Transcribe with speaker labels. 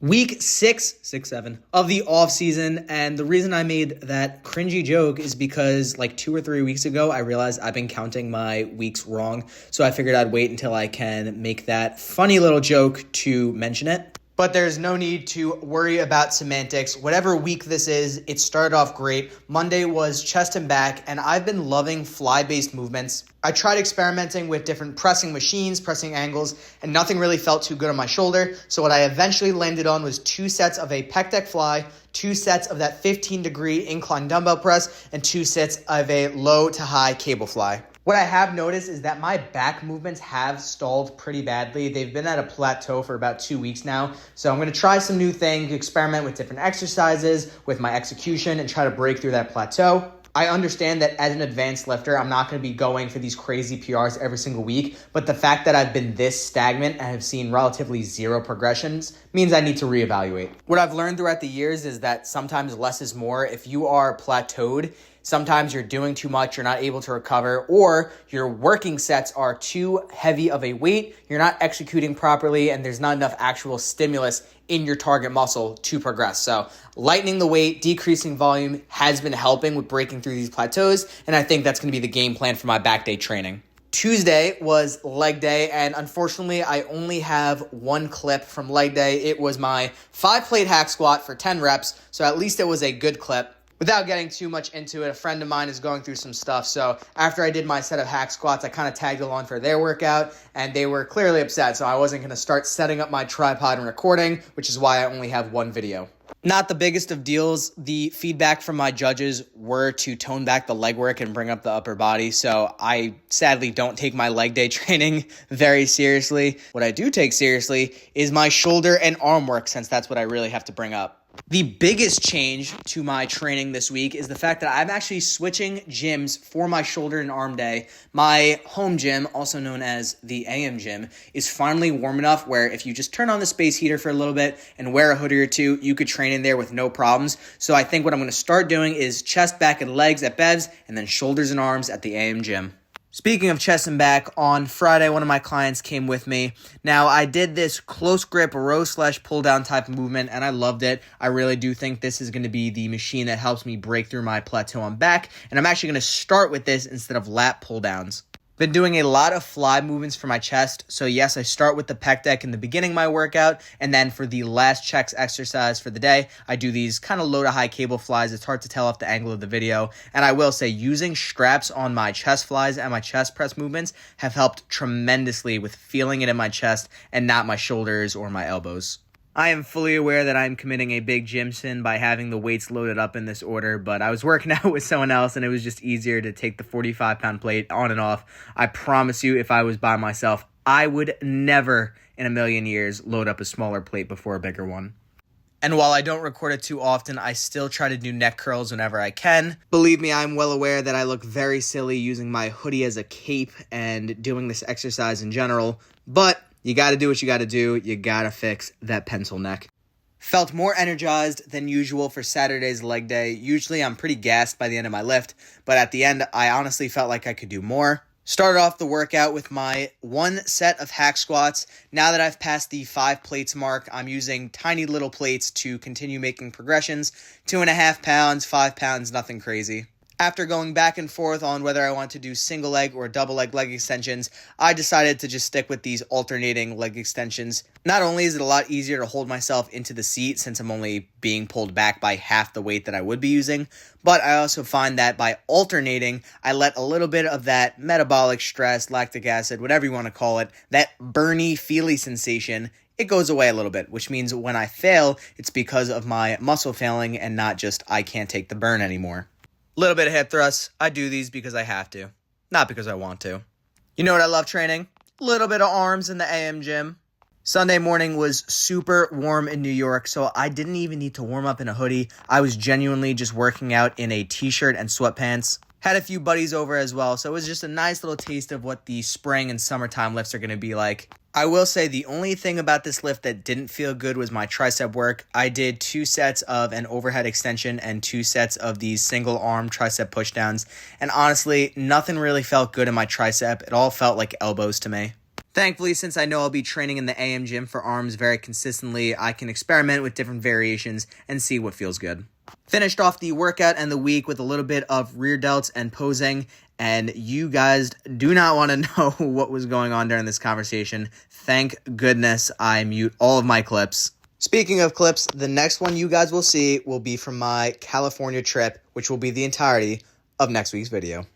Speaker 1: Week 7 of the offseason, and the reason I made that cringy joke is because like 2 or 3 weeks ago, I realized I've been counting my weeks wrong, so I figured I'd wait until I can make that funny little joke to mention it. But there's no need to worry about semantics. Whatever week this is, it started off great. Monday was chest and back, and I've been loving fly-based movements. I tried experimenting with different pressing machines, pressing angles, and nothing really felt too good on my shoulder. So what I eventually landed on was 2 sets of a pec deck fly, 2 sets of that 15-degree incline dumbbell press, and 2 sets of a low to high cable fly. What I have noticed is that my back movements have stalled pretty badly. They've been at a plateau for about 2 weeks now. So I'm going to try some new things, experiment with different exercises, with my execution, and try to break through that plateau. I understand that as an advanced lifter, I'm not going to be going for these crazy PRs every single week, but the fact that I've been this stagnant and have seen relatively zero progressions means I need to reevaluate. What I've learned throughout the years is that sometimes less is more. If you are plateaued, sometimes you're doing too much, you're not able to recover, or your working sets are too heavy of a weight, you're not executing properly, and there's not enough actual stimulus in your target muscle to progress. So lightening the weight, decreasing volume has been helping with breaking through these plateaus, and I think that's going to be the game plan for my back day training. Tuesday was leg day, and unfortunately, I only have one clip from leg day. It was my 5-plate hack squat for 10 reps, so at least it was a good clip. Without getting too much into it, a friend of mine is going through some stuff, so after I did my set of hack squats, I kind of tagged along for their workout, and they were clearly upset, so I wasn't going to start setting up my tripod and recording, which is why I only have one video. Not the biggest of deals. The feedback from my judges were to tone back the leg work and bring up the upper body, so I sadly don't take my leg day training very seriously. What I do take seriously is my shoulder and arm work, since that's what I really have to bring up. The biggest change to my training this week is the fact that I'm actually switching gyms for my shoulder and arm day. My home gym, also known as the AM gym, is finally warm enough where if you just turn on the space heater for a little bit and wear a hoodie or two, you could train in there with no problems. So I think what I'm going to start doing is chest, back, and legs at Bev's, and then shoulders and arms at the AM gym. Speaking of chest and back, on Friday, one of my clients came with me. Now, I did this close grip row/pull down type of movement, and I loved it. I really do think this is going to be the machine that helps me break through my plateau on back, and I'm actually going to start with this instead of lat pull downs. Been doing a lot of fly movements for my chest. So yes, I start with the pec deck in the beginning of my workout, and then for the last chest exercise for the day, I do these kind of low to high cable flies. It's hard to tell off the angle of the video. And I will say using straps on my chest flies and my chest press movements have helped tremendously with feeling it in my chest and not my shoulders or my elbows. I am fully aware that I'm committing a big gym sin by having the weights loaded up in this order, but I was working out with someone else and it was just easier to take the 45-pound plate on and off. I promise you, if I was by myself, I would never in a million years load up a smaller plate before a bigger one. And while I don't record it too often, I still try to do neck curls whenever I can. Believe me, I'm well aware that I look very silly using my hoodie as a cape and doing this exercise in general, but you gotta do what you gotta do. You gotta fix that pencil neck. Felt more energized than usual for Saturday's leg day. Usually I'm pretty gassed by the end of my lift, but at the end, I honestly felt like I could do more. Started off the workout with my 1 set of hack squats. Now that I've passed the 5 plates mark, I'm using tiny little plates to continue making progressions. 2.5 pounds, 5 pounds, nothing crazy. After going back and forth on whether I want to do single leg or double leg extensions, I decided to just stick with these alternating leg extensions. Not only is it a lot easier to hold myself into the seat since I'm only being pulled back by half the weight that I would be using, but I also find that by alternating, I let a little bit of that metabolic stress, lactic acid, whatever you want to call it, that burny, feely sensation, it goes away a little bit, which means when I fail, it's because of my muscle failing and not just I can't take the burn anymore. Little bit of hip thrusts. I do these because I have to, not because I want to. You know what I love training? A little bit of arms in the AM gym. Sunday morning was super warm in New York, so I didn't even need to warm up in a hoodie. I was genuinely just working out in a t-shirt and sweatpants. Had a few buddies over as well, so it was just a nice little taste of what the spring and summertime lifts are going to be like. I will say the only thing about this lift that didn't feel good was my tricep work. I did 2 sets of an overhead extension and 2 sets of these single arm tricep pushdowns. And honestly, nothing really felt good in my tricep. It all felt like elbows to me. Thankfully, since I know I'll be training in the AM gym for arms very consistently, I can experiment with different variations and see what feels good. Finished off the workout and the week with a little bit of rear delts and posing, and you guys do not want to know what was going on during this conversation. Thank goodness I mute all of my clips. Speaking of clips, the next one you guys will see will be from my California trip, which will be the entirety of next week's video.